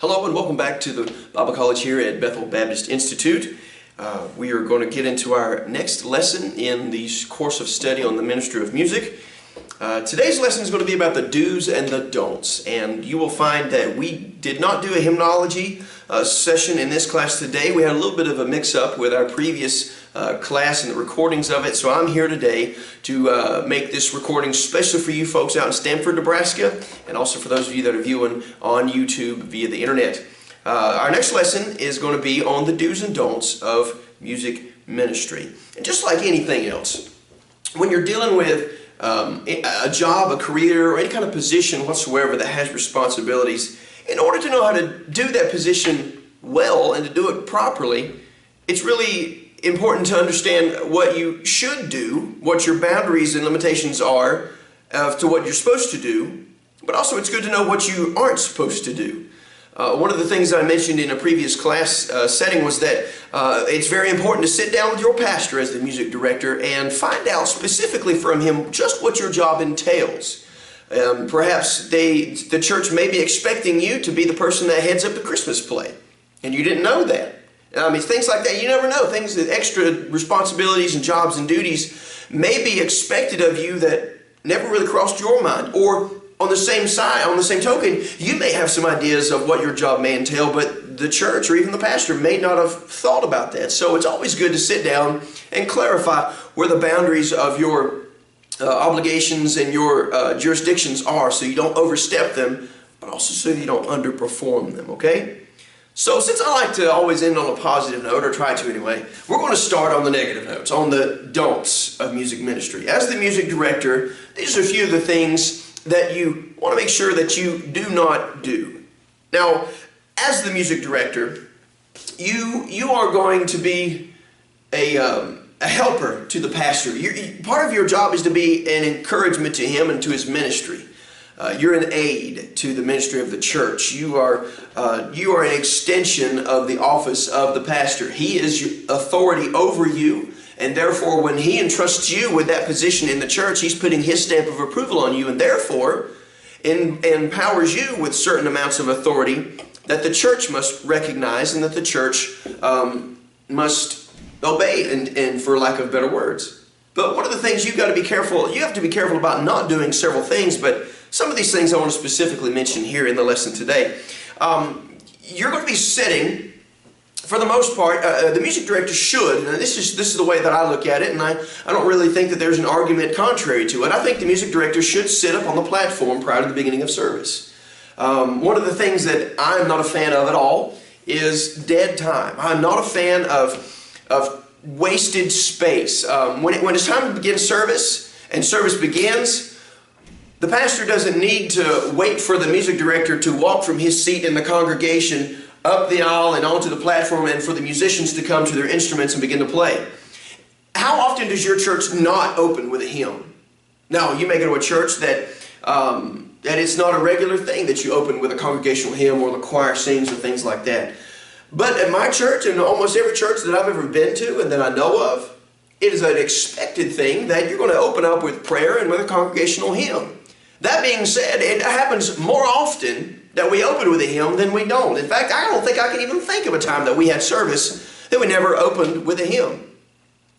Hello and welcome back to the Bible College here at Bethel Baptist Institute. We are going to get into our next lesson in the course of study on the ministry of music. Today's lesson is going to be about the do's and the don'ts, and you will find that we did not do a hymnology session in this class today. We had a little bit of a mix-up with our previous class and the recordings of it, so I'm here today to make this recording special for you folks out in Stamford, Nebraska, and also for those of you that are viewing on YouTube via the internet. Our next lesson is going to be on the do's and don'ts of music ministry. And just like anything else, when you're dealing with a job, a career, or any kind of position whatsoever that has responsibilities, in order to know how to do that position well and to do it properly, it's really important to understand what you should do, what your boundaries and limitations are to what you're supposed to do, but also it's good to know what you aren't supposed to do. One of the things I mentioned in a previous class setting was that it's very important to sit down with your pastor as the music director and find out specifically from him just what your job entails. Perhaps the church may be expecting you to be the person that heads up the Christmas play, and you didn't know that. I mean, things like that, you never know. Things that extra responsibilities and jobs and duties may be expected of you that never really crossed your mind. Or on the same side, on the same token, you may have some ideas of what your job may entail, but the church or even the pastor may not have thought about that. So it's always good to sit down and clarify where the boundaries of your obligations and your jurisdictions are, so you don't overstep them, but also so you don't underperform them, okay? So since I like to always end on a positive note, or try to anyway, we're going to start on the negative notes, on the don'ts of music ministry. As the music director, these are a few of the things that you want to make sure that you do not do. Now, as the music director, you are going to be a helper to the pastor. Part of your job is to be an encouragement to him and to his ministry. You're an aid to the ministry of the church. You are an extension of the office of the pastor. He is your authority over you, and therefore when he entrusts you with that position in the church, he's putting his stamp of approval on you, and therefore empowers you with certain amounts of authority that the church must recognize and that the church must obey, and for lack of better words. But one of the things you have to be careful about not doing several things, but some of these things I want to specifically mention here in the lesson today. You're going to be sitting, for the most part, the music director should, and this is the way that I look at it, and I don't really think that there's an argument contrary to it. I think the music director should sit up on the platform prior to the beginning of service. One of the things that I'm not a fan of at all is dead time. I'm not a fan of wasted space. When it's time to begin service, and service begins, the pastor doesn't need to wait for the music director to walk from his seat in the congregation up the aisle and onto the platform and for the musicians to come to their instruments and begin to play. How often does your church not open with a hymn? Now, you may go to a church that it's not a regular thing that you open with a congregational hymn or the choir sings or things like that. But at my church and almost every church that I've ever been to and that I know of, it is an expected thing that you're going to open up with prayer and with a congregational hymn. That being said, it happens more often that we open with a hymn than we don't. In fact, I don't think I can even think of a time that we had service that we never opened with a hymn.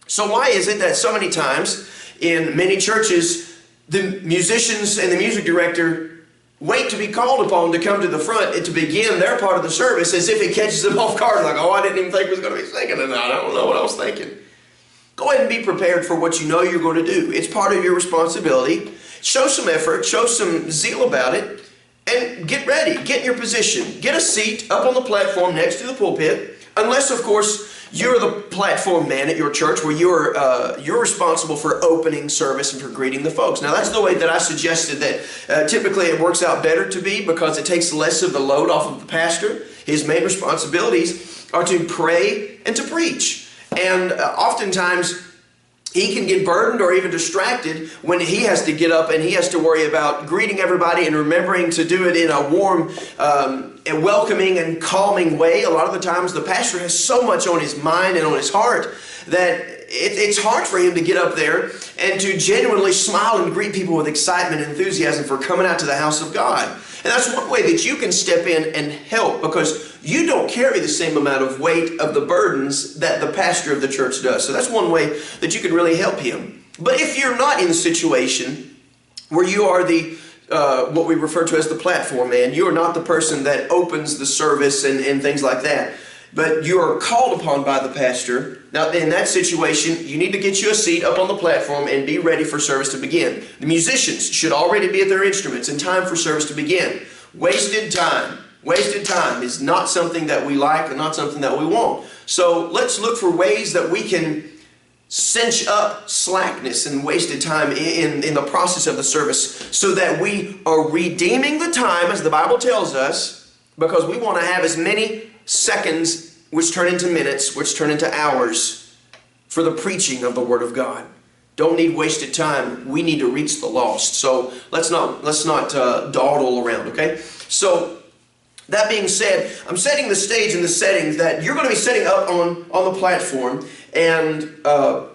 So why is it that so many times in many churches, the musicians and the music director wait to be called upon to come to the front and to begin their part of the service as if it catches them off guard, like, oh, I didn't even think I was going to be singing tonight. I don't know what I was thinking. Go ahead and be prepared for what you know you're going to do. It's part of your responsibility. Show some effort, show some zeal about it, and get ready. Get in your position. Get a seat up on the platform next to the pulpit, unless, of course, you're the platform man at your church where you're responsible for opening service and for greeting the folks. Now, that's the way that I suggested that typically it works out better to be, because it takes less of the load off of the pastor. His main responsibilities are to pray and to preach. And oftentimes, he can get burdened or even distracted when he has to get up and he has to worry about greeting everybody and remembering to do it in a warm and welcoming and calming way. A lot of the times the pastor has so much on his mind and on his heart that it's hard for him to get up there and to genuinely smile and greet people with excitement and enthusiasm for coming out to the house of God. And that's one way that you can step in and help, because you don't carry the same amount of weight of the burdens that the pastor of the church does. So that's one way that you can really help him. But if you're not in the situation where you are the what we refer to as the platform man, you are not the person that opens the service and things like that, but you are called upon by the pastor. Now, in that situation, you need to get you a seat up on the platform and be ready for service to begin. The musicians should already be at their instruments in time for service to begin. Wasted time is not something that we like and not something that we want. So let's look for ways that we can cinch up slackness and wasted time in the process of the service, so that we are redeeming the time, as the Bible tells us, because we want to have as many seconds which turn into minutes, which turn into hours, for the preaching of the Word of God. Don't need wasted time. We need to reach the lost. So let's not dawdle around, okay? So that being said, I'm setting the stage and the settings that you're going to be setting up on the platform and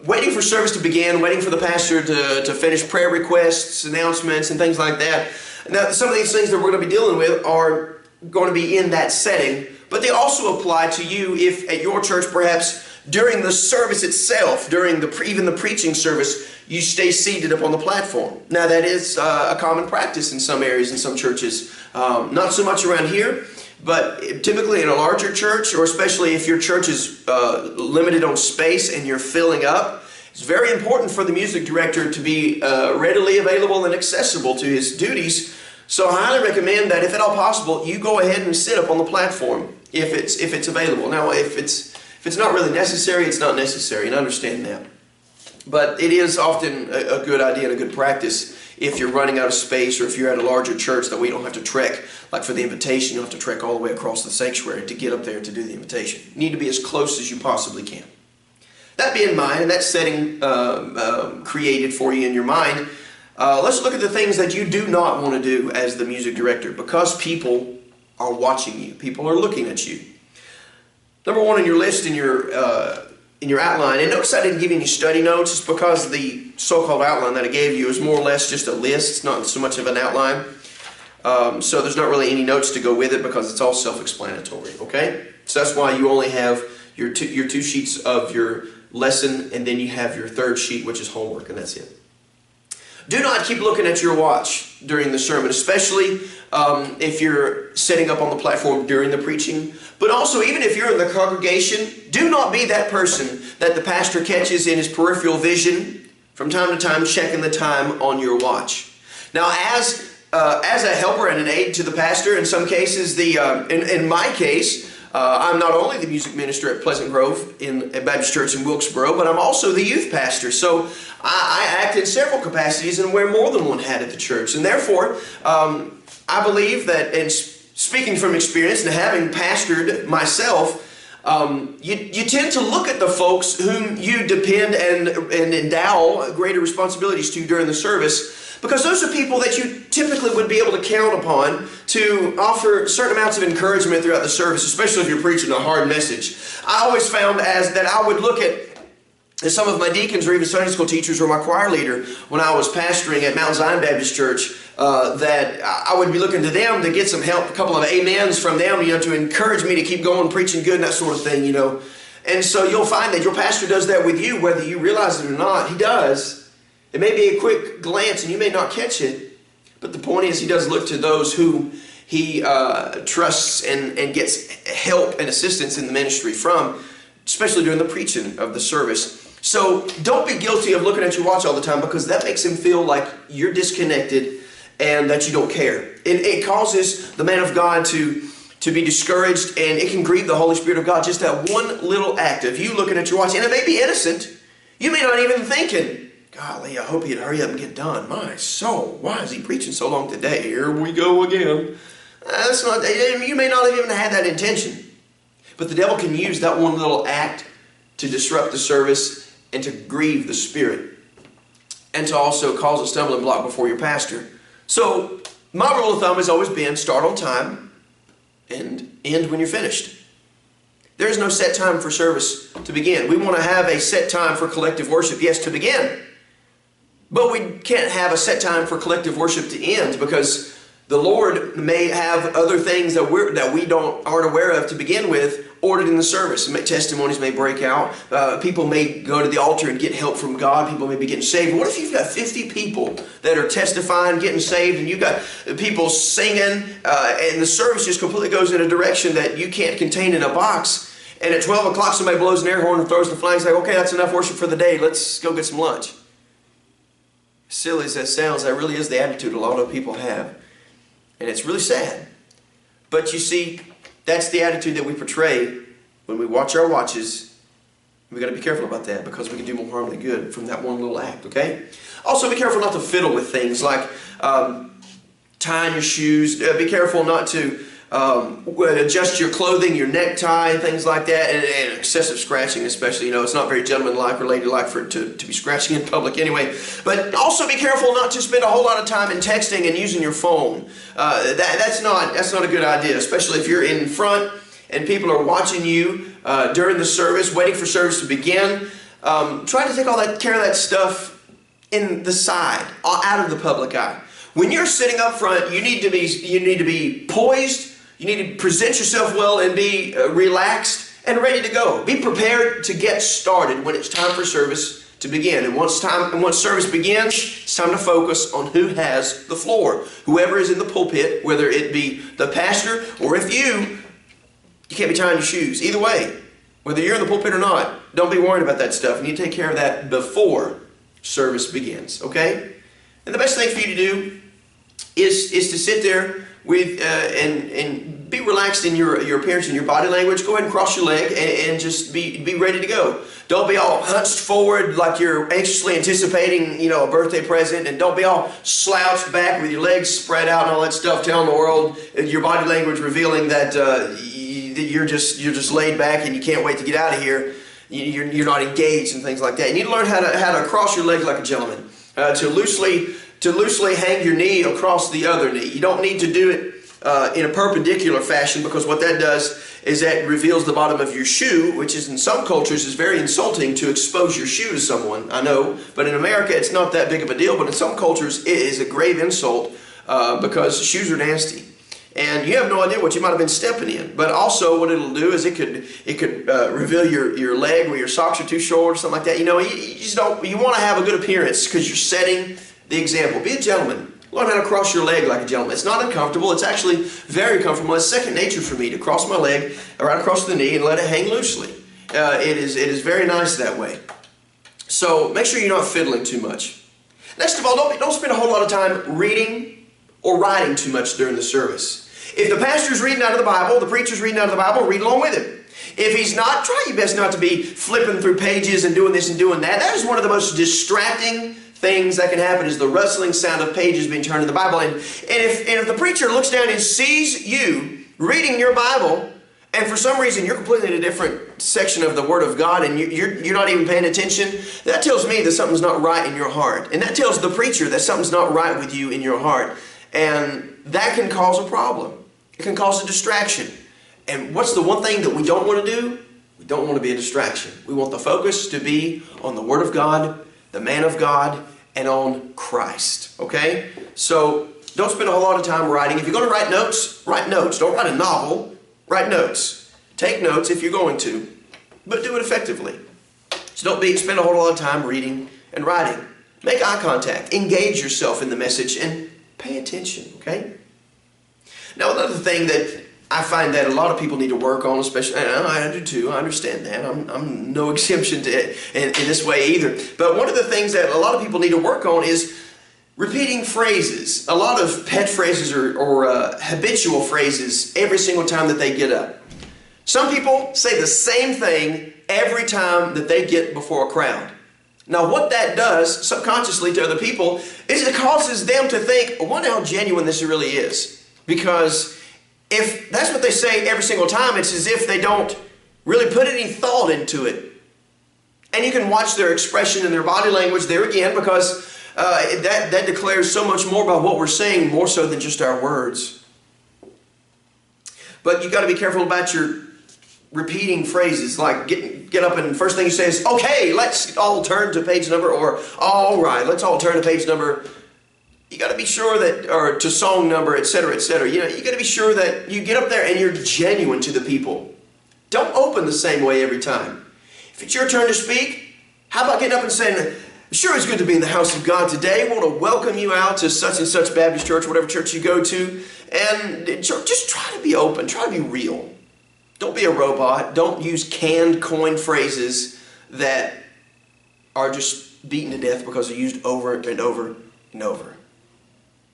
waiting for service to begin, waiting for the pastor to finish prayer requests, announcements, and things like that. Now, some of these things that we're going to be dealing with are going to be in that setting, but they also apply to you if at your church, perhaps during the service itself, during even the preaching service, you stay seated up on the platform. Now, that is a common practice in some areas, in some churches. Not so much around here, but typically in a larger church, or especially if your church is limited on space and you're filling up, it's very important for the music director to be readily available and accessible to his duties. So I highly recommend that, if at all possible, you go ahead and sit up on the platform if it's available. Now, if it's not really necessary, it's not necessary, and I understand that. But it is often a good idea and a good practice if you're running out of space, or if you're at a larger church that we don't have to trek. Like for the invitation, you don't have to trek all the way across the sanctuary to get up there to do the invitation. You need to be as close as you possibly can. That being in mind, and that setting created for you in your mind, let's look at the things that you do not want to do as the music director, because people are watching you. People are looking at you. Number one on your list in your outline, and notice I didn't give you any study notes. It's because the so-called outline that I gave you is more or less just a list. It's not so much of an outline. So there's not really any notes to go with it, because it's all self-explanatory, okay? So that's why you only have your two sheets of your lesson, and then you have your third sheet, which is homework, and that's it. Do not keep looking at your watch during the sermon, especially if you're sitting up on the platform during the preaching. But also, even if you're in the congregation, do not be that person that the pastor catches in his peripheral vision from time to time, checking the time on your watch. Now, as a helper and an aide to the pastor, in some cases, in my case, I'm not only the music minister at Pleasant Grove in a Baptist church in Wilkesboro, but I'm also the youth pastor. So I act in several capacities and wear more than one hat at the church. And therefore, I believe that, and speaking from experience and having pastored myself, you tend to look at the folks whom you depend and endow greater responsibilities to during the service, because those are people that you typically would be able to count upon to offer certain amounts of encouragement throughout the service, especially if you're preaching a hard message. I always found that I would look at some of my deacons or even Sunday school teachers or my choir leader when I was pastoring at Mount Zion Baptist Church, that I would be looking to them to get some help, a couple of amens from them, to encourage me to keep going, preaching good, and that sort of thing, And so you'll find that your pastor does that with you, whether you realize it or not. He does. It may be a quick glance and you may not catch it, but the point is he does look to those who he trusts and gets help and assistance in the ministry from, especially during the preaching of the service. So don't be guilty of looking at your watch all the time, because that makes him feel like you're disconnected and that you don't care. It causes the man of God to be discouraged, and it can grieve the Holy Spirit of God. Just that one little act of you looking at your watch, and it may be innocent. You may not even thinking, golly, I hope he'd hurry up and get done. My soul, why is he preaching so long today? Here we go again. That's not. You may not have even had that intention. But the devil can use that one little act to disrupt the service and to grieve the Spirit, and to also cause a stumbling block before your pastor. So my rule of thumb has always been start on time and end when you're finished. There is no set time for service to begin. We want to have a set time for collective worship, yes, to begin. But we can't have a set time for collective worship to end, because the Lord may have other things that we aren't aware of to begin with ordered in the service. Testimonies may break out. People may go to the altar and get help from God. People may be getting saved. What if you've got 50 people that are testifying, getting saved, and you've got people singing, and the service just completely goes in a direction that you can't contain in a box, and at 12 o'clock somebody blows an air horn and throws the flag and says, okay, that's enough worship for the day. Let's go get some lunch. Silly as that sounds, that really is the attitude a lot of people have. And it's really sad. But you see, that's the attitude that we portray when we watch our watches. We've got to be careful about that, because we can do more harm than good from that one little act, okay? Also, be careful not to fiddle with things like tying your shoes. Be careful not to adjust your clothing, your necktie, things like that, and excessive scratching especially. You know, it's not very gentlemanlike or ladylike for it to be scratching in public anyway. But also be careful not to spend a whole lot of time in texting and using your phone. That's not a good idea, especially if you're in front and people are watching you during the service, waiting for service to begin. Try to take all that care of that stuff in the side, out of the public eye. When you're sitting up front, you need to be poised. You need to present yourself well and be relaxed and ready to go. Be prepared to get started when it's time for service to begin. And once service begins, it's time to focus on who has the floor. Whoever is in the pulpit, whether it be the pastor or if you can't be tying your shoes. Either way, whether you're in the pulpit or not, don't be worried about that stuff. You need to take care of that before service begins, okay? And the best thing for you to do is to sit there with and be relaxed in your appearance and your body language. Go ahead and cross your leg and just be ready to go. Don't be all hunched forward like you're anxiously anticipating, you know, a birthday present, and don't be all slouched back with your legs spread out and all that stuff, telling the world your body language revealing that you're just laid back and you can't wait to get out of here. You're not engaged and things like that. You need to learn how to cross your legs like a gentleman, to loosely hang your knee across the other knee. You don't need to do it in a perpendicular fashion, because what that does is that reveals the bottom of your shoe, which is in some cultures is very insulting to expose your shoe to someone. I know, but in America it's not that big of a deal, but in some cultures it is a grave insult because shoes are nasty. And you have no idea what you might have been stepping in. But also what it'll do is it could reveal your leg where your socks are too short or something like that. You know, you want to have a good appearance because you're setting the example. Be a gentleman. Learn how to cross your leg like a gentleman. It's not uncomfortable. It's actually very comfortable. It's second nature for me to cross my leg right across the knee and let it hang loosely. It is very nice that way. So make sure you're not fiddling too much. Next of all, don't spend a whole lot of time reading or writing too much during the service. If the pastor's reading out of the Bible, the preacher's reading out of the Bible, read along with him. If he's not, try your best not to be flipping through pages and doing this and doing that. That is one of the most distracting things that can happen, is the rustling sound of pages being turned in the Bible. And if the preacher looks down and sees you reading your Bible, and for some reason you're completely in a different section of the Word of God and you're not even paying attention, that tells me that something's not right in your heart. And that tells the preacher that something's not right with you in your heart. And that can cause a problem. It can cause a distraction. And what's the one thing that we don't want to do? We don't want to be a distraction. We want the focus to be on the Word of God, the man of God, and on Christ. Okay? So don't spend a whole lot of time writing. If you're going to write notes, write notes. Don't write a novel. Write notes. Take notes if you're going to, but do it effectively. So don't spend a whole lot of time reading and writing. Make eye contact. Engage yourself in the message and pay attention. Okay? Now, another thing that I find that a lot of people need to work on, especially, and I do too, I understand that. I'm no exemption to it in this way either. But one of the things that a lot of people need to work on is repeating phrases. A lot of pet phrases or habitual phrases every single time that they get up. Some people say the same thing every time that they get before a crowd. Now, what that does subconsciously to other people is it causes them to think, I wonder how genuine this really is. Because if that's what they say every single time, it's as if they don't really put any thought into it. And you can watch their expression and their body language there again, because that declares so much more about what we're saying, more so than just our words. But you've got to be careful about your repeating phrases, like get up and first thing you say is, okay, let's all turn to page number, or all right, let's all turn to page number. You got to be sure that, or to song number, etc., etc. You know, you got to be sure that you get up there and you're genuine to the people. Don't open the same way every time. If it's your turn to speak, how about getting up and saying, sure, it's good to be in the house of God today. We want to welcome you out to such and such Baptist church, whatever church you go to. And just try to be open. Try to be real. Don't be a robot. Don't use canned, coined phrases that are just beaten to death because they're used over and over and over.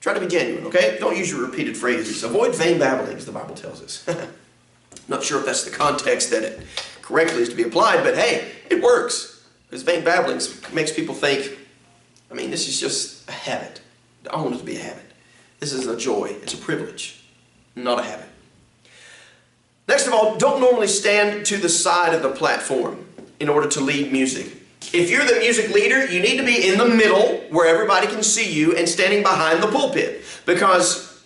Try to be genuine, okay? Don't use your repeated phrases. Avoid vain babblings, the Bible tells us. Not sure if that's the context that it correctly is to be applied, but hey, it works. Because vain babblings makes people think, I mean, this is just a habit. I don't want it to be a habit. This is a joy. It's a privilege, not a habit. Next of all, don't normally stand to the side of the platform in order to lead music. If you're the music leader, you need to be in the middle where everybody can see you and standing behind the pulpit. Because,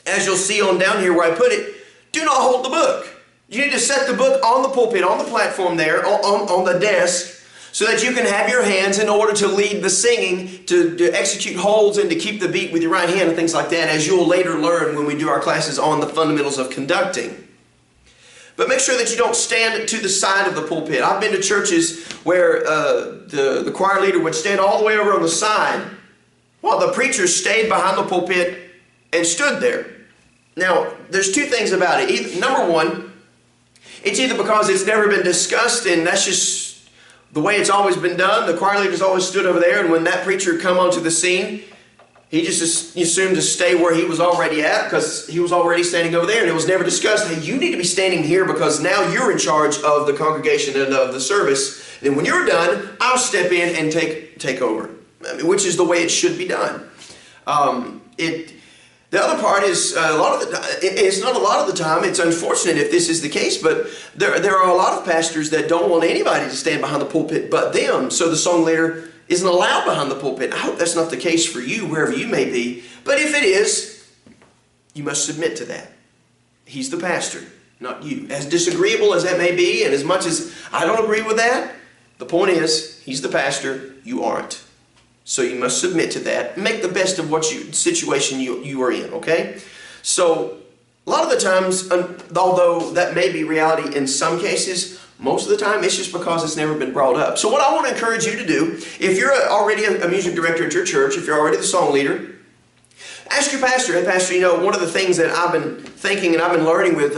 as you'll see on down here where I put it, do not hold the book. You need to set the book on the pulpit, on the platform there, on the desk, so that you can have your hands in order to lead the singing, to execute holds and to keep the beat with your right hand and things like that, as you'll later learn when we do our classes on the fundamentals of conducting. But make sure that you don't stand to the side of the pulpit. I've been to churches where the choir leader would stand all the way over on the side while the preacher stayed behind the pulpit and stood there. Now, there's two things about it. Number one, it's either because it's never been discussed and that's just the way it's always been done. The choir leader's always stood over there, and when that preacher come onto the scene, he just assumed to stay where he was already at because he was already standing over there, and it was never discussed, hey, you need to be standing here because now you're in charge of the congregation and of the service. And when you're done, I'll step in and take over, which is the way it should be done. The other part is, it's not a lot of the time, it's unfortunate if this is the case, but there are a lot of pastors that don't want anybody to stand behind the pulpit but them, so the song leader isn't allowed behind the pulpit. I hope that's not the case for you, wherever you may be. But if it is, you must submit to that. He's the pastor, not you. As disagreeable as that may be, and as much as I don't agree with that, the point is, he's the pastor, you aren't. So you must submit to that. Make the best of what situation you are in, okay? So, a lot of the times, although that may be reality in some cases, most of the time it's just because it's never been brought up. So what I want to encourage you to do, if you're already a music director at your church, if you're already the song leader, ask your pastor, hey pastor, you know, one of the things that I've been thinking and I've been learning with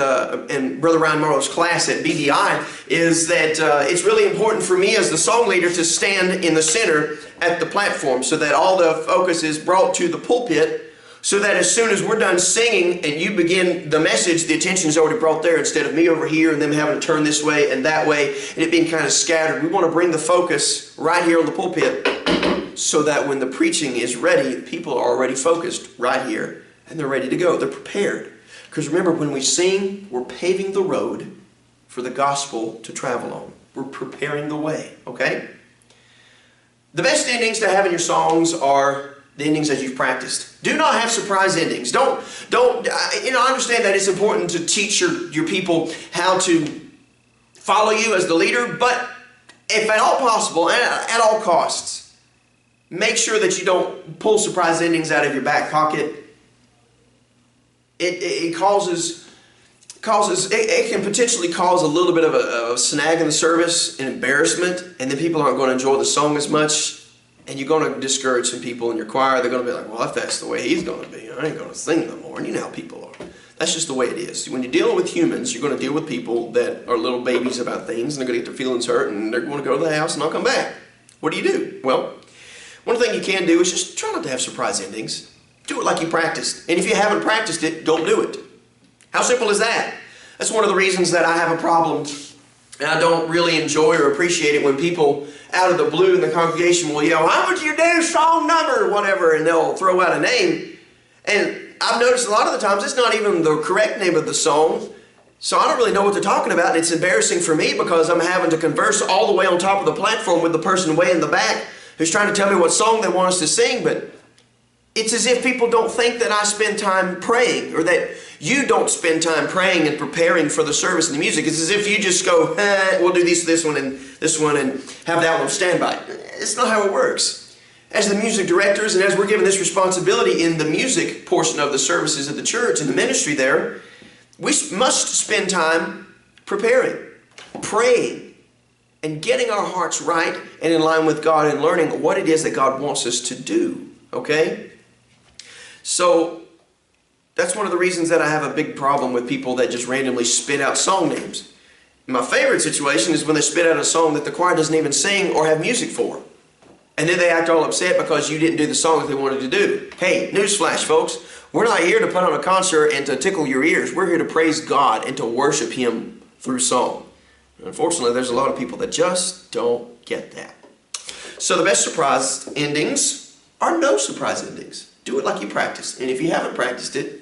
in Brother Ryan Marlow's class at BDI is that it's really important for me as the song leader to stand in the center at the platform so that all the focus is brought to the pulpit, so that as soon as we're done singing and you begin the message, the attention is already brought there instead of me over here and them having to turn this way and that way and it being kind of scattered. We want to bring the focus right here on the pulpit so that when the preaching is ready, people are already focused right here and they're ready to go. They're prepared. Because remember, when we sing, we're paving the road for the gospel to travel on. We're preparing the way, okay? The best endings to have in your songs are the endings that you've practiced. Do not have surprise endings. Don't. I understand that it's important to teach your people how to follow you as the leader, but if at all possible, at all costs, make sure that you don't pull surprise endings out of your back pocket. It can potentially cause a little bit of a snag in the service, an embarrassment, and then people aren't going to enjoy the song as much. And you're going to discourage some people in your choir. They're going to be like, well, if that's the way he's going to be, I ain't going to sing no more. And you know how people are. That's just the way it is. When you're dealing with humans, you're going to deal with people that are little babies about things, and they're going to get their feelings hurt, and they're going to go to the house and not come back. What do? Well, one thing you can do is just try not to have surprise endings. Do it like you practiced. And if you haven't practiced it, don't do it. How simple is that? That's one of the reasons that I have a problem, and I don't really enjoy or appreciate it when people out of the blue in the congregation will yell, how would you do song number or whatever, and they'll throw out a name. And I've noticed a lot of the times it's not even the correct name of the song, so I don't really know what they're talking about, and it's embarrassing for me because I'm having to converse all the way on top of the platform with the person way in the back who's trying to tell me what song they want us to sing. But It's as if people don't think that I spend time praying, or that you don't spend time praying and preparing for the service and the music. It's as if you just go, we'll do this one, and have that one standby. It's not how it works. As the music directors, and as we're given this responsibility in the music portion of the services of the church, in the ministry there, we must spend time preparing, praying, and getting our hearts right and in line with God, and learning what it is that God wants us to do. Okay? So that's one of the reasons that I have a big problem with people that just randomly spit out song names. My favorite situation is when they spit out a song that the choir doesn't even sing or have music for. And then they act all upset because you didn't do the song that they wanted to do. Hey, newsflash, folks. We're not here to put on a concert and to tickle your ears. We're here to praise God and to worship Him through song. Unfortunately, there's a lot of people that just don't get that. So the best surprise endings are no surprise endings. Do it like you practice. And if you haven't practiced it,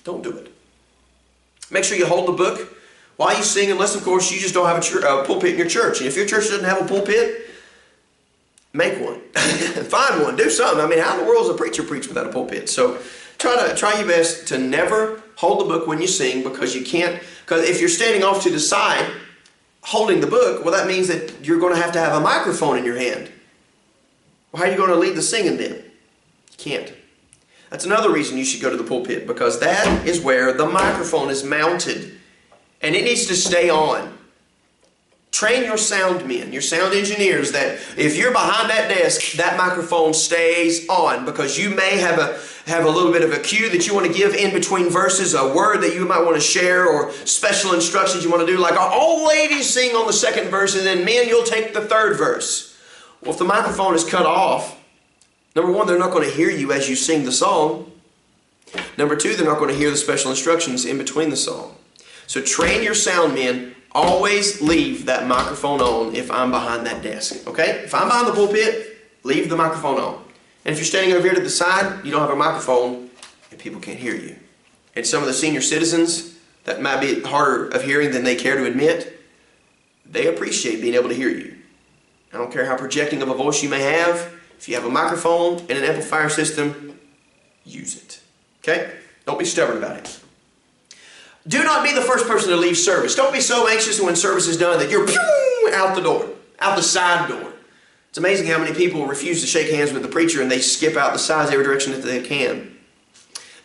don't do it. Make sure you hold the book while you sing, unless, of course, you just don't have a pulpit in your church. And if your church doesn't have a pulpit, make one. Find one. Do something. I mean, how in the world does a preacher preach without a pulpit? So try your best to never hold the book when you sing, because you can't. Because if you're standing off to the side holding the book, well, that means that you're going to have a microphone in your hand. Well, how are you going to lead the singing then? You can't. That's another reason you should go to the pulpit, because that is where the microphone is mounted, and it needs to stay on. Train your sound men, your sound engineers, that if you're behind that desk, that microphone stays on, because you may have a little bit of a cue that you want to give in between verses, a word that you might want to share, or special instructions you want to do, like all ladies sing on the second verse, and then men, you'll take the third verse. Well, if the microphone is cut off, number one, they're not going to hear you as you sing the song. Number two, they're not going to hear the special instructions in between the song. So train your sound men. Always leave that microphone on if I'm behind that desk. Okay? If I'm behind the pulpit, leave the microphone on. And if you're standing over here to the side, you don't have a microphone, and people can't hear you. And some of the senior citizens that might be harder of hearing than they care to admit, they appreciate being able to hear you. I don't care how projecting of a voice you may have. If you have a microphone and an amplifier system, use it. Okay? Don't be stubborn about it. Do not be the first person to leave service. Don't be so anxious when service is done that you're out the door, out the side door. It's amazing how many people refuse to shake hands with the preacher, and they skip out the sides every direction that they can.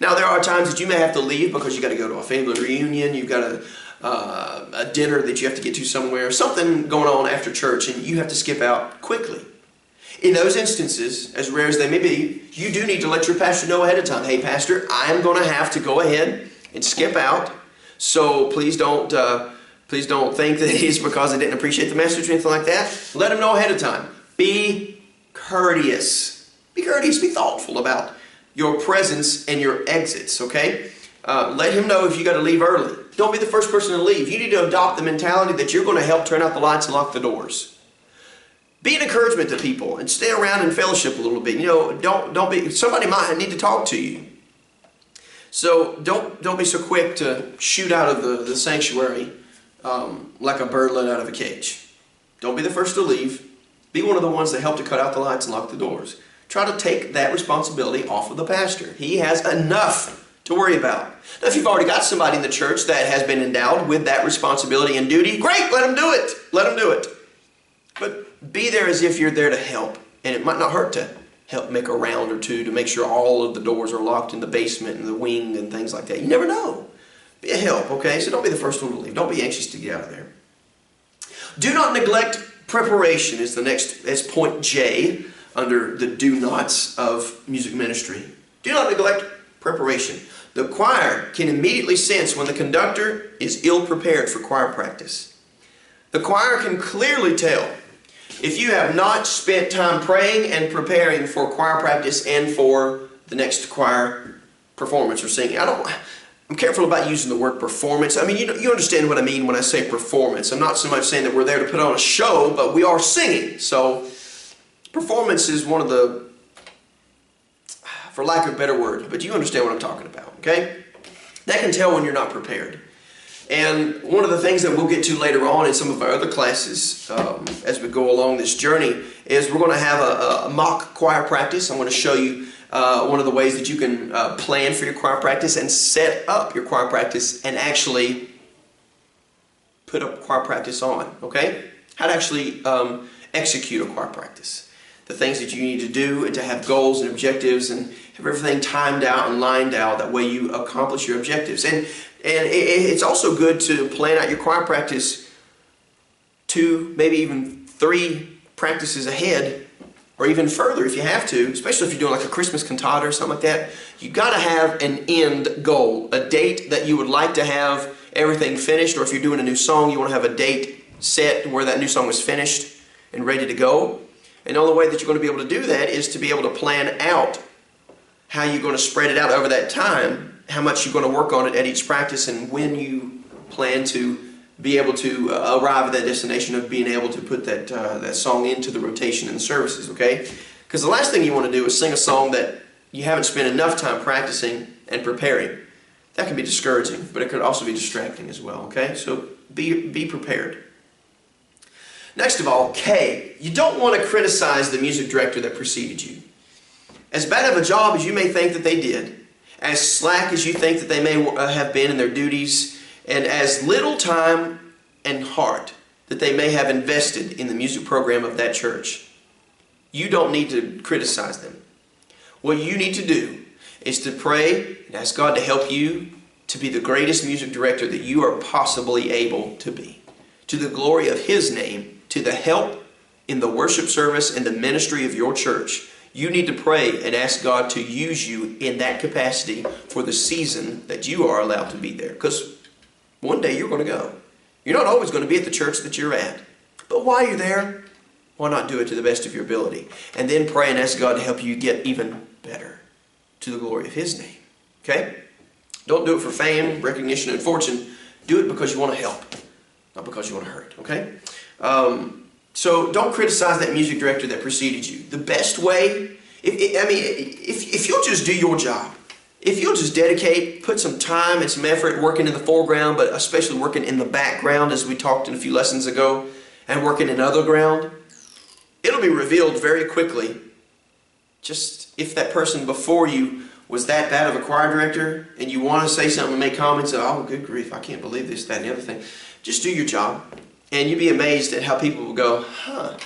Now, there are times that you may have to leave because you got to go to a family reunion, you've got a dinner that you have to get to somewhere, something going on after church, and you have to skip out quickly. In those instances, as rare as they may be, you do need to let your pastor know ahead of time. Hey, pastor, I am going to have to go ahead and skip out. So please don't think that it's because I didn't appreciate the message or anything like that. Let him know ahead of time. Be courteous. Be courteous. Be thoughtful about your presence and your exits, okay? Let him know if you got to leave early. Don't be the first person to leave. You need to adopt the mentality that you're going to help turn out the lights and lock the doors. Be an encouragement to people and stay around and fellowship a little bit. You know, don't be. Somebody might need to talk to you. So don't be so quick to shoot out of the sanctuary like a bird let out of a cage. Don't be the first to leave. Be one of the ones that help to cut out the lights and lock the doors. Try to take that responsibility off of the pastor. He has enough to worry about. Now, if you've already got somebody in the church that has been endowed with that responsibility and duty, great, let them do it. Let them do it. But be there as if you're there to help. And it might not hurt to help make a round or two to make sure all of the doors are locked in the basement and the wing and things like that. You never know. Be a help, okay? So don't be the first one to leave. Don't be anxious to get out of there. Do not neglect preparation is point J under the do nots of music ministry. Do not neglect preparation. The choir can immediately sense when the conductor is ill prepared for choir practice. The choir can clearly tell if you have not spent time praying and preparing for choir practice and for the next choir performance or singing. I'm careful about using the word performance. I mean, you understand what I mean when I say performance. I'm not so much saying that we're there to put on a show, but we are singing. So performance is one of the, for lack of a better word, but you understand what I'm talking about, okay? That can tell when you're not prepared. And one of the things that we'll get to later on in some of our other classes as we go along this journey is we're going to have a mock choir practice. I'm going to show you one of the ways that you can plan for your choir practice and set up your choir practice and actually put a choir practice on, okay? How to actually execute a choir practice. The things that you need to do and to have goals and objectives and have everything timed out and lined out. That way you accomplish your objectives. And it's also good to plan out your choir practice 2, maybe even 3 practices ahead, or even further if you have to, especially if you're doing like a Christmas cantata or something like that. You got to have an end goal, a date that you would like to have everything finished, or if you're doing a new song, you want to have a date set where that new song was finished and ready to go. And the only way that you're going to be able to do that is to be able to plan out how you're going to spread it out over that time, how much you're going to work on it at each practice, and when you plan to be able to arrive at that destination of being able to put that song into the rotation in the services, okay? Because the last thing you want to do is sing a song that you haven't spent enough time practicing and preparing. That can be discouraging, but it could also be distracting as well, okay? So be prepared. Next of all, K, you don't want to criticize the music director that preceded you. As bad of a job as you may think that they did, as slack as you think that they may have been in their duties, and as little time and heart that they may have invested in the music program of that church, you don't need to criticize them. What you need to do is to pray and ask God to help you to be the greatest music director that you are possibly able to be, to the glory of His name, to the help in the worship service and the ministry of your church. You need to pray and ask God to use you in that capacity for the season that you are allowed to be there. Because one day you're going to go. You're not always going to be at the church that you're at. But while you're there, why not do it to the best of your ability? And then pray and ask God to help you get even better to the glory of His name. Okay? Don't do it for fame, recognition, and fortune. Do it because you want to help, not because you want to hurt. Okay? So don't criticize that music director that preceded you. The best way, if you'll just do your job, if you'll just dedicate, put some time and some effort working in the foreground, but especially working in the background as we talked in a few lessons ago, and working in other ground, it'll be revealed very quickly. Just if that person before you was that bad of a choir director and you want to say something and make comments of, oh, good grief, I can't believe this, that, and the other thing, just do your job. And you'd be amazed at how people will go, huh,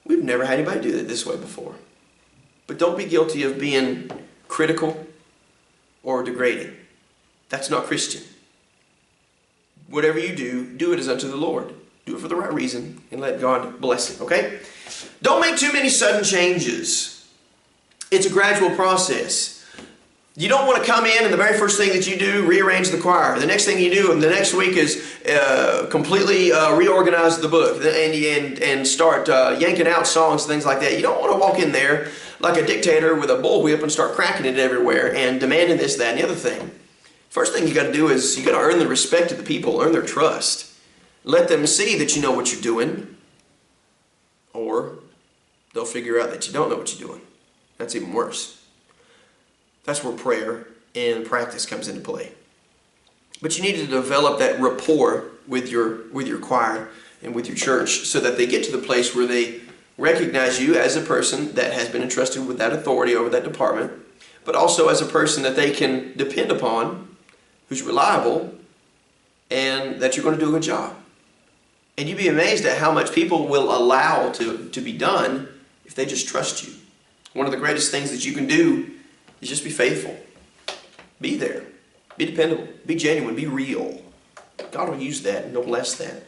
we've never had anybody do that this way before. But don't be guilty of being critical or degrading. That's not Christian. Whatever you do, do it as unto the Lord. Do it for the right reason and let God bless it, okay? Don't make too many sudden changes. It's a gradual process. You don't want to come in and the very first thing that you do, rearrange the choir. The next thing you do the next week is completely reorganize the book and start yanking out songs and things like that. You don't want to walk in there like a dictator with a bullwhip and start cracking it everywhere and demanding this, that, and the other thing. First thing you got to do is you got to earn the respect of the people, earn their trust. Let them see that you know what you're doing, or they'll figure out that you don't know what you're doing. That's even worse. That's where prayer and practice comes into play. But you need to develop that rapport with your choir and with your church so that they get to the place where they recognize you as a person that has been entrusted with that authority over that department, but also as a person that they can depend upon, who's reliable, and that you're going to do a good job. And you'd be amazed at how much people will allow to be done if they just trust you. One of the greatest things that you can do is just be faithful. Be there. Be dependable. Be genuine. Be real. God will use that and He'll bless that.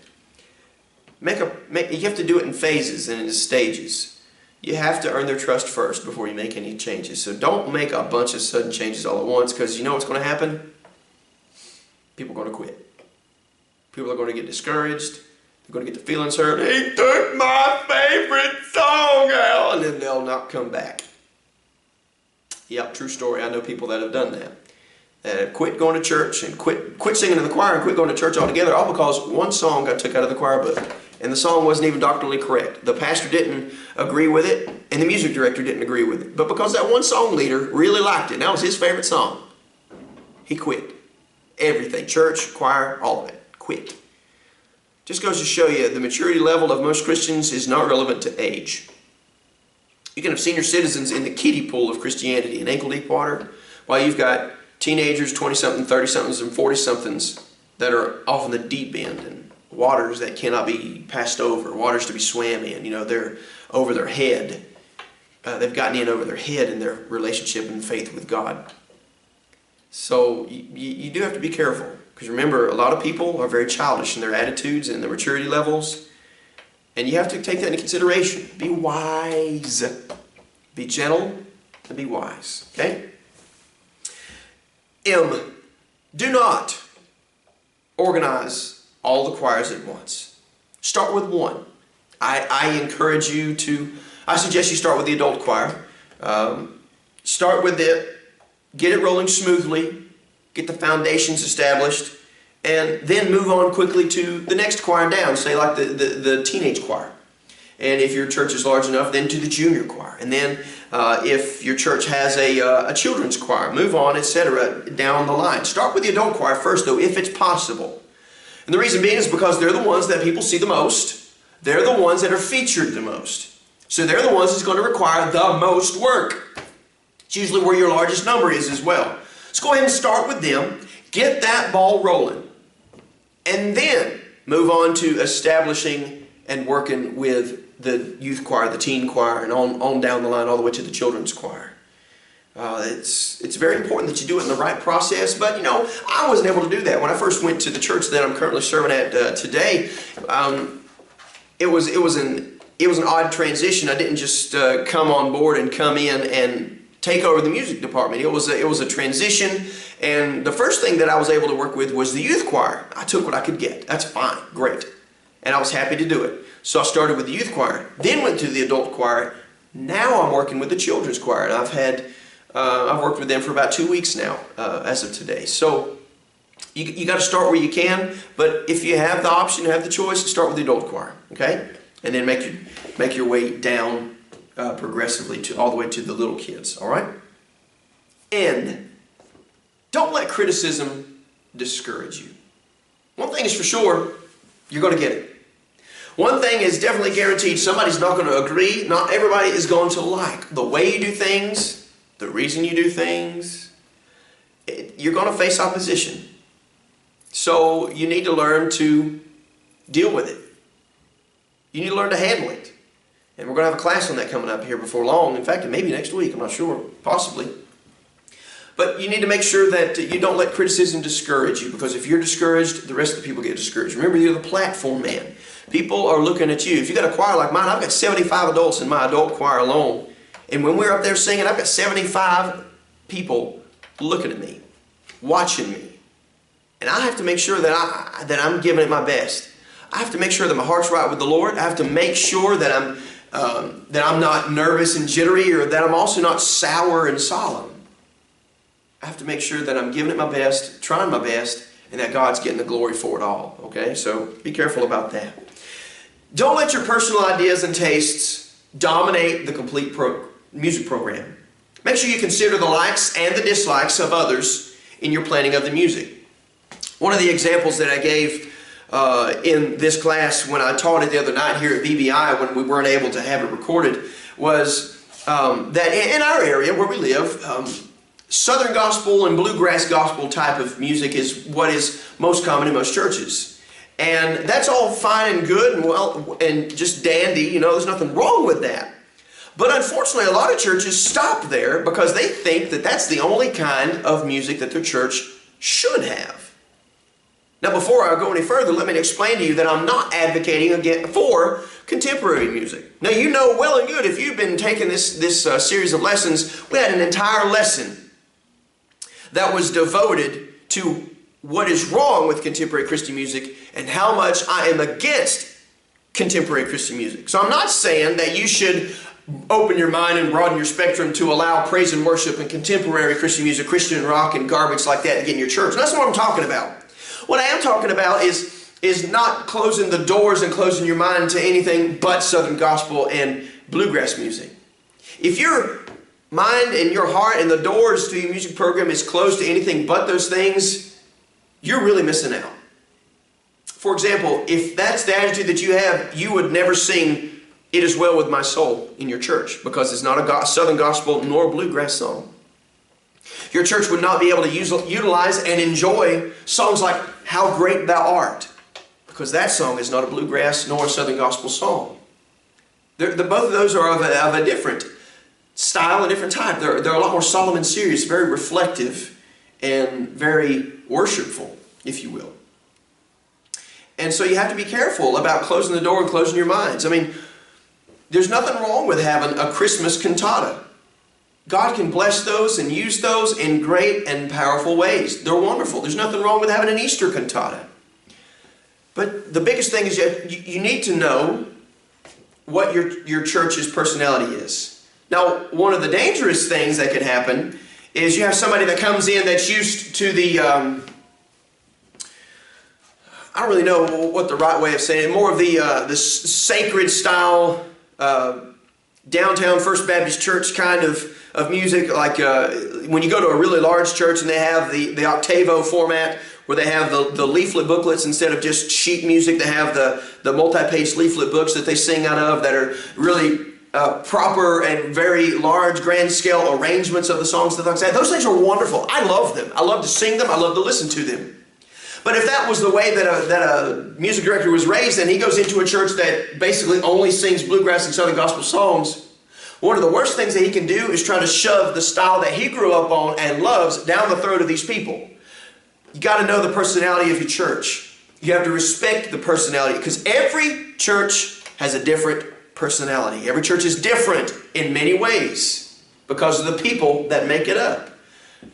You have to do it in phases and in stages. You have to earn their trust first before you make any changes. So don't make a bunch of sudden changes all at once, because you know what's going to happen? People are going to quit. People are going to get discouraged. They're going to get the feelings hurt. He took my favorite song out, and then they'll not come back. Yep, true story. I know people that have done that. That have quit going to church and quit singing in the choir and quit going to church altogether, all because one song got took out of the choir book. And the song wasn't even doctrinally correct. The pastor didn't agree with it, and the music director didn't agree with it. But because that one song leader really liked it, and that was his favorite song, he quit. Everything, church, choir, all of it, quit. Just goes to show you the maturity level of most Christians is not relevant to age. You can have senior citizens in the kiddie pool of Christianity in ankle-deep water, while you've got teenagers, 20-something, 30-somethings, and 40-somethings that are off in the deep end and waters that cannot be passed over, waters to be swam in. You know, they're over their head. They've gotten in over their head in their relationship and faith with God. So you do have to be careful, because remember, a lot of people are very childish in their attitudes and their maturity levels, and you have to take that into consideration. Be wise. Be gentle and be wise. Okay? M. Do not organize all the choirs at once. Start with one. I encourage you to, I suggest you start with the adult choir. Start with it, get it rolling smoothly, get the foundations established, and then move on quickly to the next choir down, say like the teenage choir. And if your church is large enough, then to the junior choir. And then if your church has a children's choir, move on, etc., down the line. Start with the adult choir first, though, if it's possible. And the reason being is because they're the ones that people see the most. They're the ones that are featured the most. So they're the ones that's going to require the most work. It's usually where your largest number is as well. So go ahead and start with them. Get that ball rolling. And then move on to establishing and working with the youth choir, the teen choir, and on down the line all the way to the children's choir. It's very important that you do it in the right process, but you know, I wasn't able to do that. When I first went to the church that I'm currently serving at today, it was an odd transition. I didn't just come on board and come in and take over the music department. It was a transition, and the first thing that I was able to work with was the youth choir. I took what I could get. That's fine, great, and I was happy to do it. So I started with the youth choir, then went to the adult choir. Now I'm working with the children's choir, and I've worked with them for about 2 weeks now, as of today. So you got to start where you can, but if you have the option, have the choice, start with the adult choir, okay? And then make your way down progressively all the way to the little kids, all right? And don't let criticism discourage you. One thing is for sure, you're going to get it. One thing is definitely guaranteed, somebody's not going to agree. Not everybody is going to like the way you do things, the reason you do things. You're going to face opposition. So you need to learn to deal with it. You need to learn to handle it. And we're going to have a class on that coming up here before long. In fact, maybe next week, I'm not sure, possibly. But you need to make sure that you don't let criticism discourage you, because if you're discouraged, the rest of the people get discouraged. Remember, you're the platform man. People are looking at you. If you've got a choir like mine, I've got 75 adults in my adult choir alone. And when we're up there singing, I've got 75 people looking at me, watching me. And I have to make sure that I'm giving it my best. I have to make sure that my heart's right with the Lord. I have to make sure that I'm not nervous and jittery, or that I'm also not sour and solemn. I have to make sure that I'm giving it my best, trying my best, and that God's getting the glory for it all. Okay, so be careful about that. Don't let your personal ideas and tastes dominate the complete music program. Make sure you consider the likes and the dislikes of others in your planning of the music. One of the examples that I gave in this class when I taught it the other night here at BBI, when we weren't able to have it recorded, was that in our area where we live, Southern gospel and bluegrass gospel type of music is what is most common in most churches. And that's all fine and good and well and just dandy, you know, there's nothing wrong with that. But unfortunately, a lot of churches stop there because they think that that's the only kind of music that their church should have. Now, before I go any further, let me explain to you that I'm not advocating again for contemporary music. Now, you know well and good, if you've been taking this series of lessons, we had an entire lesson that was devoted to what is wrong with contemporary Christian music and how much I am against contemporary Christian music. So I'm not saying that you should open your mind and broaden your spectrum to allow praise and worship and contemporary Christian music, Christian rock and garbage like that to get in your church. That's not what I'm talking about. What I am talking about is not closing the doors and closing your mind to anything but Southern gospel and bluegrass music. If your mind and your heart and the doors to your music program is closed to anything but those things, you're really missing out. For example, if that's the attitude that you have, you would never sing "It Is Well With My Soul" in your church, because it's not a Southern gospel nor a bluegrass song. Your church would not be able to utilize and enjoy songs like "How Great Thou Art," because that song is not a bluegrass nor a Southern gospel song. Both of those are of a different style, a different type. They're a lot more solemn and serious, very reflective, and very worshipful, if you will. And so you have to be careful about closing the door and closing your minds. I mean, there's nothing wrong with having a Christmas cantata. God can bless those and use those in great and powerful ways. They're wonderful. There's nothing wrong with having an Easter cantata. But the biggest thing is you need to know what your church's personality is. Now, one of the dangerous things that could happen is you have somebody that comes in that's used to the, I don't really know what the right way of saying it, more of the sacred style, downtown First Baptist Church kind of music, like when you go to a really large church and they have the octavo format, where they have the leaflet booklets instead of just sheet music. They have the multi-page leaflet books that they sing out of that are really proper and very large, grand scale arrangements of the songs that they say. Those things are wonderful. I love them. I love to sing them. I love to listen to them. But if that was the way that a music director was raised, and he goes into a church that basically only sings bluegrass and Southern gospel songs, one of the worst things that he can do is try to shove the style that he grew up on and loves down the throat of these people. You got to know the personality of your church. You have to respect the personality, because every church has a different personality. Every church is different in many ways because of the people that make it up.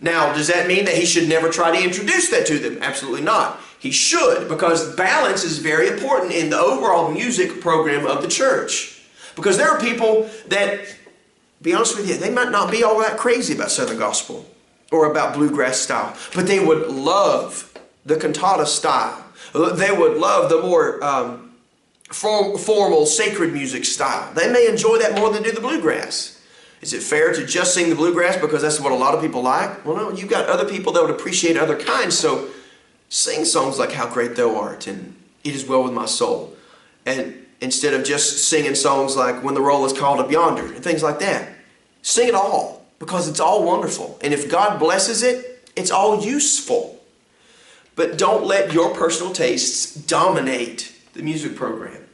Now, does that mean that he should never try to introduce that to them? Absolutely not. He should, because balance is very important in the overall music program of the church. Because there are people that, be honest with you, they might not be all that crazy about Southern gospel or about bluegrass style, but they would love the cantata style. They would love the more formal, sacred music style. They may enjoy that more than do the bluegrass. Is it fair to just sing the bluegrass because that's what a lot of people like? Well, no, you've got other people that would appreciate other kinds, so sing songs like "How Great Thou Art" and "It Is Well With My Soul," and instead of just singing songs like "When the Roll Is Called Up Yonder" and things like that. Sing it all, because it's all wonderful. And if God blesses it, it's all useful. But don't let your personal tastes dominate the music program.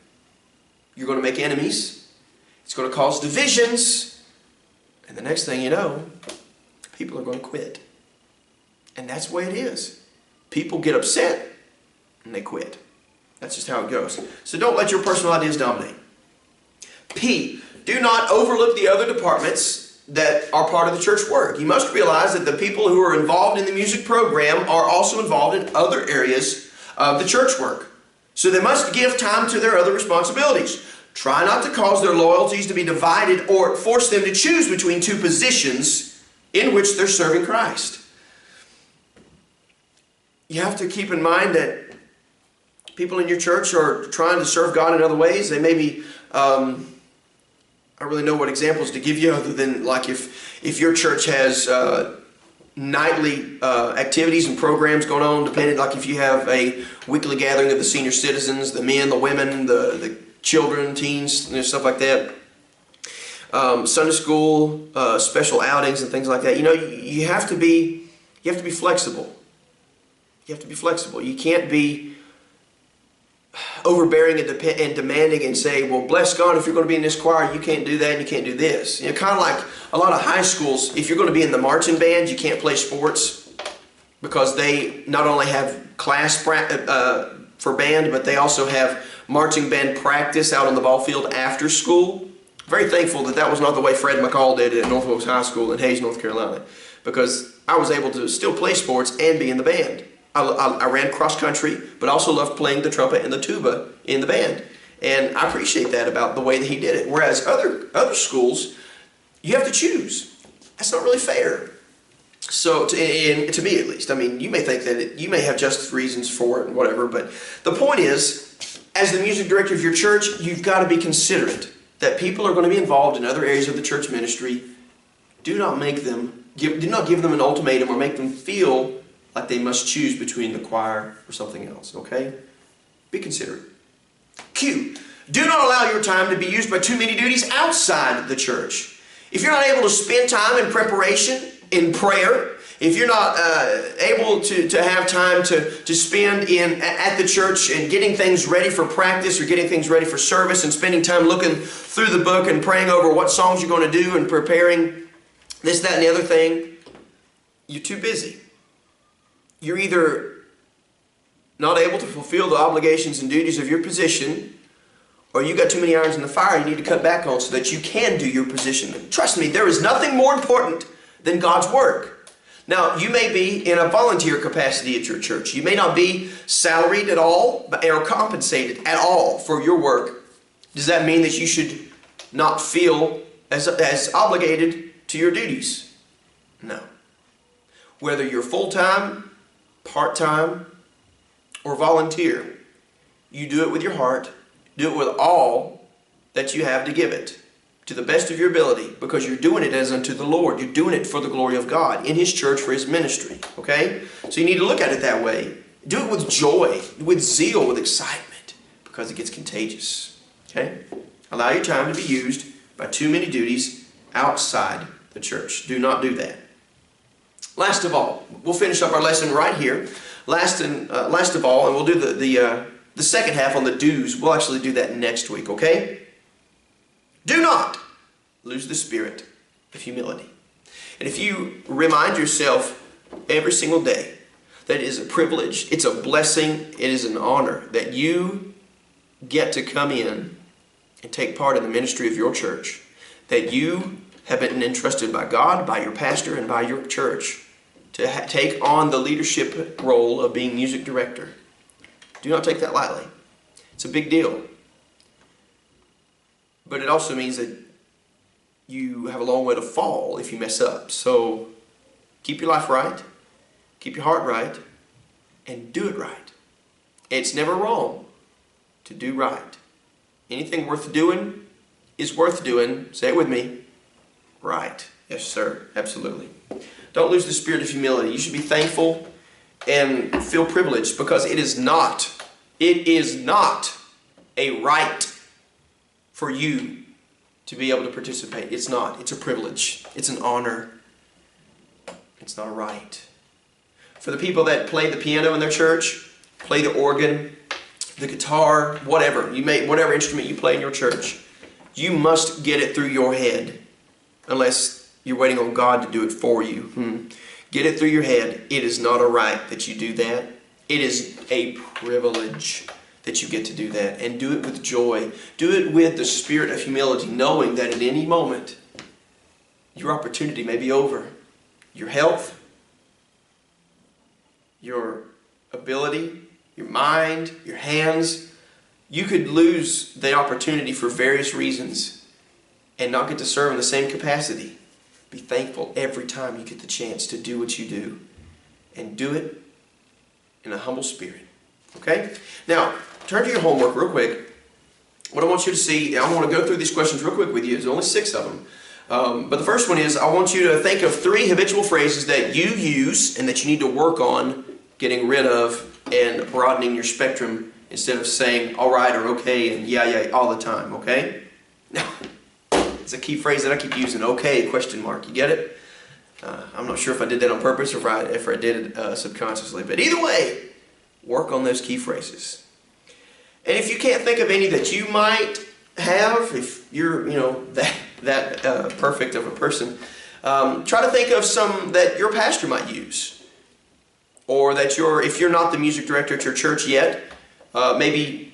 You're going to make enemies. It's going to cause divisions. And the next thing you know, people are going to quit. And that's the way it is. People get upset and they quit. That's just how it goes. So don't let your personal ideas dominate. P, do not overlook the other departments that are part of the church work. You must realize that the people who are involved in the music program are also involved in other areas of the church work. So they must give time to their other responsibilities. Try not to cause their loyalties to be divided or force them to choose between two positions in which they're serving Christ. You have to keep in mind that people in your church are trying to serve God in other ways. They may be, I don't really know what examples to give you other than like if your church has nightly activities and programs going on, depending, like if you have a weekly gathering of the senior citizens, the men, the women, the children, teens, stuff like that. Sunday school, special outings and things like that. You know, you have to be flexible. You have to be flexible. You can't be overbearing and demanding and say, well, bless God, if you're going to be in this choir, you can't do that and you can't do this. You know, kind of like a lot of high schools, if you're going to be in the marching band, you can't play sports because they not only have class for band, but they also have marching band practice out on the ball field after school. Very thankful that that was not the way Fred McCall did it at North Oaks High School in Hayes, North Carolina, because I was able to still play sports and be in the band. I ran cross country, but also loved playing the trumpet and the tuba in the band. And I appreciate that about the way that he did it. Whereas other schools, you have to choose. That's not really fair. So, to me at least. I mean, you may think that you may have just reasons for it and whatever, but the point is, as the music director of your church, you've got to be considerate that people are going to be involved in other areas of the church ministry. Do not give them an ultimatum or make them feel like they must choose between the choir or something else, okay? Be considerate. Q, Do not allow your time to be used by too many duties outside the church. If you're not able to spend time in preparation, in prayer, if you're not able to have time to spend at the church and getting things ready for practice or getting things ready for service and spending time looking through the book and praying over what songs you're going to do and preparing this, that, and the other thing, you're too busy. You're either not able to fulfill the obligations and duties of your position, or you got too many irons in the fire you need to cut back on so that you can do your position. And trust me, there is nothing more important than God's work. Now, you may be in a volunteer capacity at your church. You may not be salaried at all or compensated at all for your work. Does that mean that you should not feel as obligated to your duties? No. Whether you're full-time, part-time, or volunteer, you do it with your heart. Do it with all that you have to give it, to the best of your ability, because you're doing it as unto the Lord. You're doing it for the glory of God, in His church, for His ministry. Okay? So you need to look at it that way. Do it with joy, with zeal, with excitement, because it gets contagious. Okay? Allow your time to be used by too many duties outside the church. Do not do that. Last of all, we'll finish up our lesson right here. Last of all, and we'll do the second half on the do's. We'll actually do that next week, okay? Do not lose the spirit of humility. And if you remind yourself every single day that it is a privilege, it's a blessing, it is an honor that you get to come in and take part in the ministry of your church, that you have been entrusted by God, by your pastor, and by your church to take on the leadership role of being music director. Do not take that lightly. It's a big deal. But it also means that you have a long way to fall if you mess up. So keep your life right, keep your heart right, and do it right. It's never wrong to do right. Anything worth doing is worth doing, say it with me, right. Yes, sir, absolutely. Don't lose the spirit of humility. You should be thankful and feel privileged, because it is not a right for you to be able to participate. It's not. It's a privilege. It's an honor. It's not a right. For the people that play the piano in their church, play the organ, the guitar, whatever instrument you play in your church, you must get it through your head, unless you're waiting on God to do it for you. Get it through your head. It is not a right that you do that. It is a privilege that you get to do that. And do it with joy. Do it with the spirit of humility, knowing that at any moment, your opportunity may be over. Your health, your ability, your mind, your hands, you could lose the opportunity for various reasons and not get to serve in the same capacity. Be thankful every time you get the chance to do what you do, and do it in a humble spirit. Okay? Now, turn to your homework real quick. What I want you to see, I want to go through these questions real quick with you. There's only 6 of them. But the first one is, I want you to think of 3 habitual phrases that you use and that you need to work on getting rid of and broadening your spectrum, instead of saying all right or okay and yeah all the time. Okay? Now, it's a key phrase that I keep using. Okay, question mark. You get it? I'm not sure if I did that on purpose or if I did it subconsciously. But either way, work on those key phrases. And if you can't think of any that you might have, if you're that perfect of a person, try to think of some that your pastor might use, or that if you're not the music director at your church yet, maybe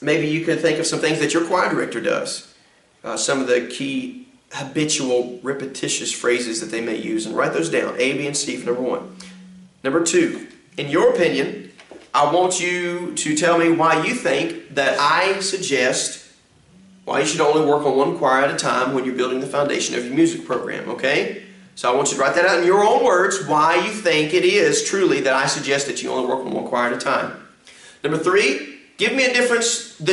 you could think of some things that your choir director does. Some of the key habitual repetitious phrases that they may use, and write those down. A, B, and C for number 1. Number 2, in your opinion, I want you to tell me why you think that I suggest why you should only work on one choir at a time when you're building the foundation of your music program, okay? So I want you to write that out in your own words, why you think it is truly that I suggest that you only work on one choir at a time. Number 3, give me the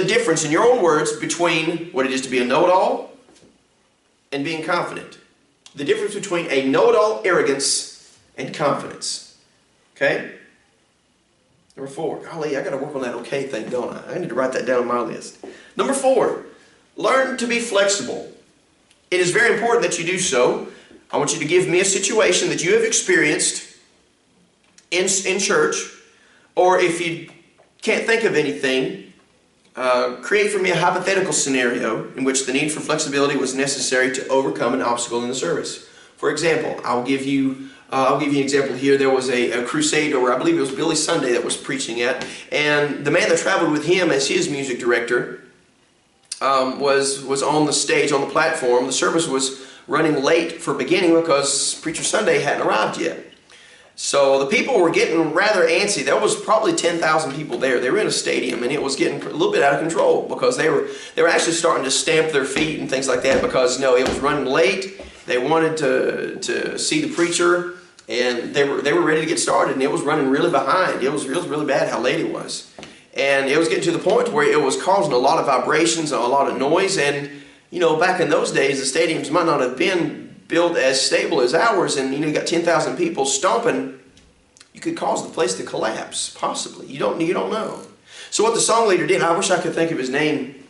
difference in your own words between what it is to be a know-it-all and being confident. The difference between a know-it-all arrogance and confidence. Okay? Number 4, golly, I got to work on that okay thing, don't I? I need to write that down on my list. Number 4, learn to be flexible. It is very important that you do so. I want you to give me a situation that you have experienced in church, or if you can't think of anything, create for me a hypothetical scenario in which the need for flexibility was necessary to overcome an obstacle in the service. For example, I'll give you an example here. There was a crusade, or I believe it was Billy Sunday that was preaching at, and the man that traveled with him as his music director was on the stage, on the platform. The service was running late for beginning because Preacher Sunday hadn't arrived yet. So the people were getting rather antsy. There was probably 10,000 people there. They were in a stadium, and it was getting a little bit out of control because they were actually starting to stamp their feet and things like that because it was running late. They wanted to see the preacher, and they were ready to get started, and it was running really behind. It was really bad how late it was. And it was getting to the point where it was causing a lot of vibrations and a lot of noise. And, back in those days, the stadiums might not have been built as stable as ours. And, you got 10,000 people stomping. You could cause the place to collapse, possibly. You don't know. So what the song leader did, I wish I could think of his name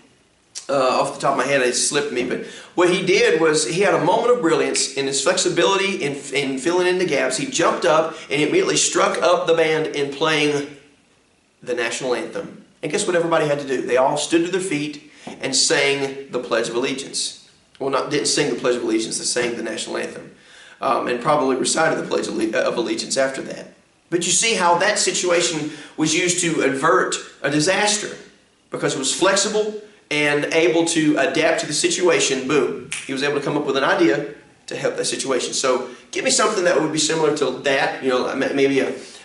off the top of my head. It slipped me. But what he did was he had a moment of brilliance in his flexibility in filling in the gaps. He jumped up and immediately struck up the band in playing the national anthem. And guess what everybody had to do? They all stood to their feet and sang the Pledge of Allegiance. Well, didn't sing the Pledge of Allegiance, they sang the national anthem. And probably recited the Pledge of Allegiance after that. But you see how that situation was used to avert a disaster. Because it was flexible and able to adapt to the situation. Boom. He was able to come up with an idea to help that situation. So give me something that would be similar to that. Maybe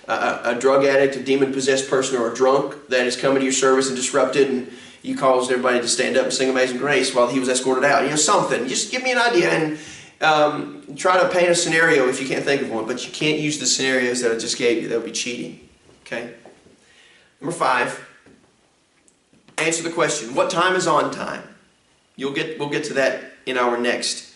a drug addict, a demon-possessed person, or a drunk that is coming to your service and disrupted, and you caused everybody to stand up and sing Amazing Grace while he was escorted out. Something. Just give me an idea and try to paint a scenario if you can't think of one, but you can't use the scenarios that I just gave you. That would be cheating. Okay? Number 5, answer the question, what time is on time? We'll get to that in our next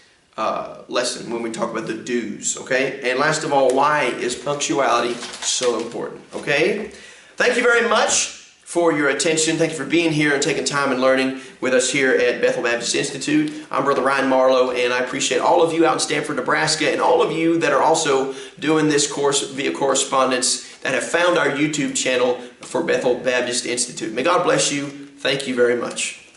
lesson when we talk about the do's, okay? And last of all, why is punctuality so important, okay? Thank you very much for your attention. Thank you for being here and taking time and learning with us here at Bethel Baptist Institute. I'm Brother Ryan Marlow, and I appreciate all of you out in Stamford, Nebraska, and all of you that are also doing this course via correspondence that have found our YouTube channel for Bethel Baptist Institute. May God bless you. Thank you very much.